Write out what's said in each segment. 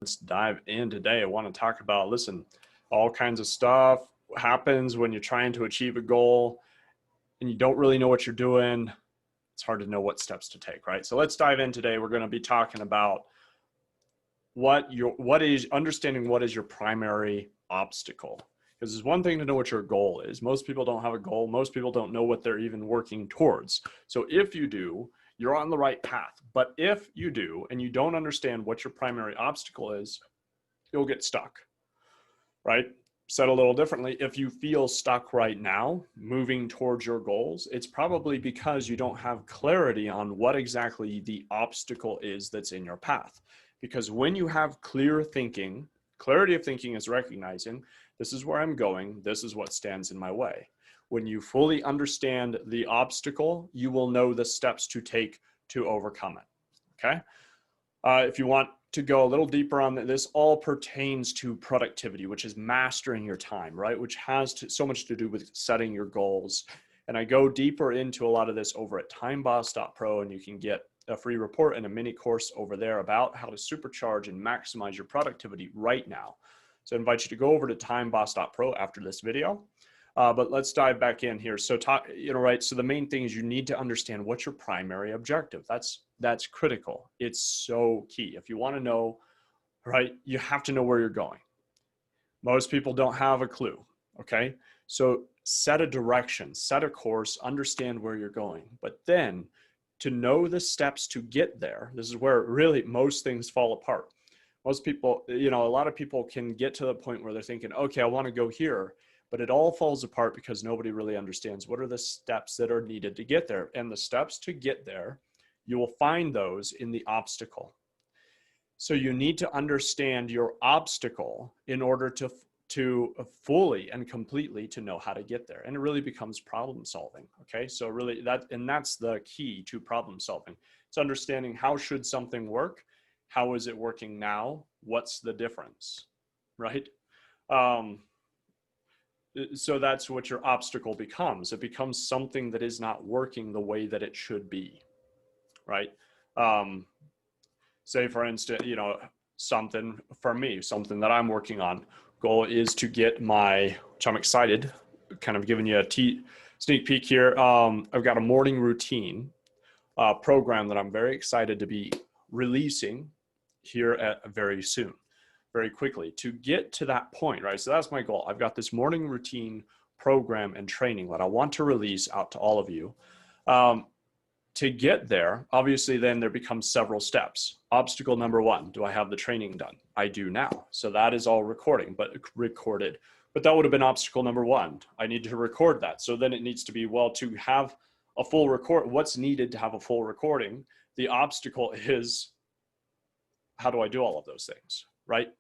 Let's dive in today. I want to talk about, listen, all kinds of stuff happens when you're trying to achieve a goal and you don't really know what you're doing. It's hard to know what steps to take, right? So let's dive in today. We're going to be talking about understanding what is your primary obstacle. Because it's one thing to know what your goal is. Most people don't have a goal. Most people don't know what they're even working towards. So if you do, you're on the right path. But if you do, and you don't understand what your primary obstacle is, you'll get stuck, right? Said a little differently, if you feel stuck right now, moving towards your goals, it's probably because you don't have clarity on what exactly the obstacle is that's in your path. Because when you have clear thinking, clarity of thinking is recognizing, this is where I'm going, this is what stands in my way. When you fully understand the obstacle, you will know the steps to take to overcome it, okay? If you want to go a little deeper on this, all pertains to productivity, which is mastering your time, right? Which has so much to do with setting your goals. And I go deeper into a lot of this over at timeboss.pro, and you can get a free report and a mini course over there about how to supercharge and maximize your productivity right now. So I invite you to go over to timeboss.pro after this video. But let's dive back in here. So right. So the main thing is you need to understand what's your primary objective. That's critical. It's so key. If you want to know, right, you have to know where you're going. Most people don't have a clue. Okay. So set a direction, set a course, understand where you're going. But then to know the steps to get there, this is where really most things fall apart. Most people, a lot of people can get to the point where they're thinking, okay, I want to go here. But it all falls apart because nobody really understands what are the steps that are needed to get there. And the steps to get there, you will find those in the obstacle. So you need to understand your obstacle in order to fully and completely to know how to get there. And it really becomes problem solving. Okay, so really that's the key to problem solving. It's understanding how should something work? How is it working now? What's the difference, right? So that's what your obstacle becomes. It becomes something that is not working the way that it should be, right? Say for instance, something for me, something that I'm working on, goal is to get which I'm excited, kind of giving you a sneak peek here. I've got a morning routine program that I'm very excited to be releasing here very soon. Very quickly to get to that point, right? So that's my goal. I've got this morning routine program and training that I want to release out to all of you. To get there, obviously, then there becomes several steps. Obstacle number one, do I have the training done? I do now. So that is all recorded. But that would have been obstacle number one. I need to record that. So then it needs to be, well, to have a full record, what's needed to have a full recording? The obstacle is, how do I do all of those things, right?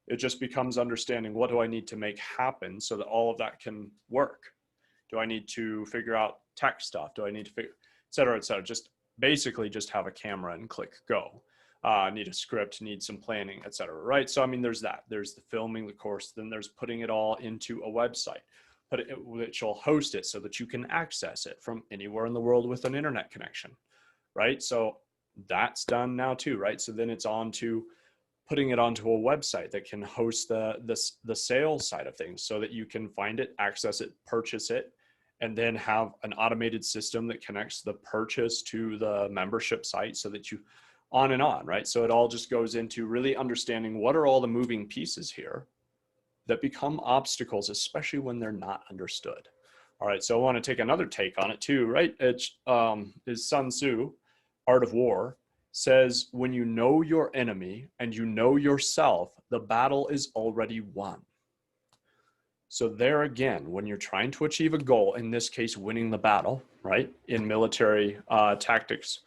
It just becomes understanding what do I need to make happen so that all of that can work? Do I need to figure out tech stuff? Do I need to figure, et cetera, et cetera? Just basically just have a camera and click go. Need a script, need some planning, et cetera, right? So, I mean, there's that. There's the filming the course, then there's putting it all into a website, which will host it so that you can access it from anywhere in the world with an internet connection, right? So that's done now too, right? So then it's on to putting it onto a website that can host the sales side of things so that you can find it, access it, purchase it, and then have an automated system that connects the purchase to the membership site so that you on and on, right? So it all just goes into really understanding what are all the moving pieces here that become obstacles, especially when they're not understood. All right, so I want to take another take on it too, right? It's is Sun Tzu, Art of War, says when you know your enemy and you know yourself, the battle is already won. So there again, when you're trying to achieve a goal, in this case, winning the battle, right? In military tactics,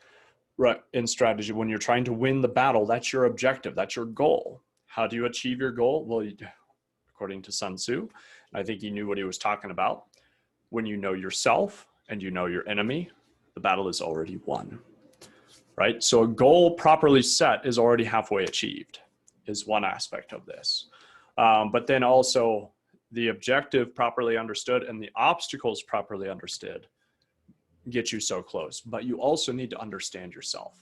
right? In strategy, when you're trying to win the battle, that's your objective, that's your goal. How do you achieve your goal? Well, according to Sun Tzu, I think he knew what he was talking about. When you know yourself and you know your enemy, the battle is already won. Right? So a goal properly set is already halfway achieved, is one aspect of this. But then also the objective properly understood and the obstacles properly understood get you so close. But you also need to understand yourself.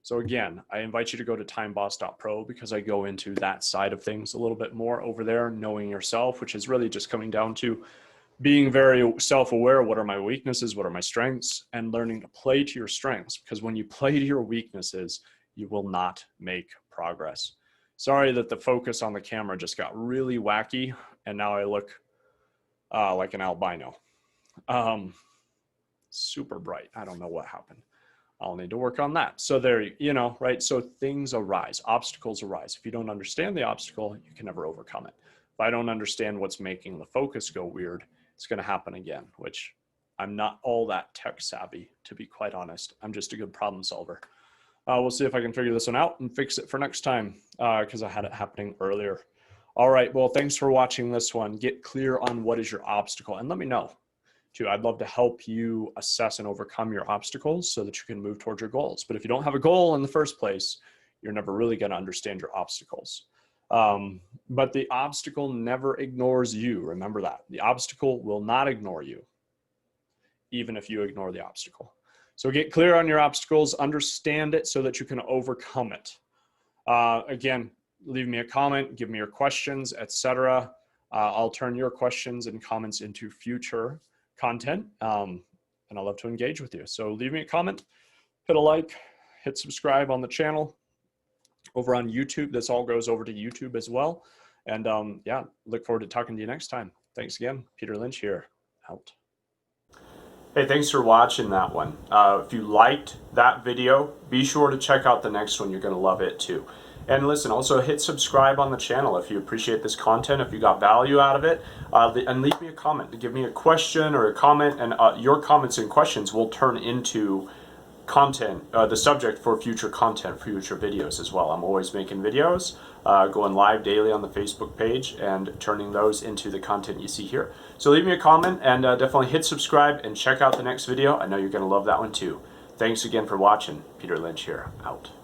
So again, I invite you to go to timeboss.pro because I go into that side of things a little bit more over there, knowing yourself, which is really just coming down to being very self-aware. What are my weaknesses? What are my strengths? And learning to play to your strengths, because when you play to your weaknesses, you will not make progress. Sorry that the focus on the camera just got really wacky and now I look like an albino. Super bright. I don't know what happened. I'll need to work on that. So there, you know, right? So things arise, obstacles arise. If you don't understand the obstacle, you can never overcome it. If I don't understand what's making the focus go weird, it's going to happen again, which I'm not all that tech savvy, to be quite honest. I'm just a good problem solver. We'll see if I can figure this one out and fix it for next time, because I had it happening earlier. All right, well, thanks for watching this one. Get clear on what is your obstacle, and let me know too. I'd love to help you assess and overcome your obstacles so that you can move towards your goals. But if you don't have a goal in the first place, you're never really going to understand your obstacles. But the obstacle never ignores you. Remember that. The obstacle will not ignore you, even if you ignore the obstacle. So get clear on your obstacles, understand it so that you can overcome it. Again, leave me a comment, give me your questions, etc. I'll turn your questions and comments into future content, and I'd love to engage with you. So leave me a comment, hit a like, hit subscribe on the channel. Over on YouTube, this all goes over to YouTube as well. And yeah, look forward to talking to you next time. Thanks again. Peter Lynch here, out. Hey, thanks for watching that one. If you liked that video, be sure to check out the next one. You're going to love it too. And listen, also hit subscribe on the channel if you appreciate this content, if you got value out of it, and leave me a comment. Give me a question or a comment, and your comments and questions will turn into content, the subject for future content, future videos as well. I'm always making videos, going live daily on the Facebook page and turning those into the content you see here. So leave me a comment and definitely hit subscribe and check out the next video. I know you're going to love that one too. Thanks again for watching. Peter Lynch here, out.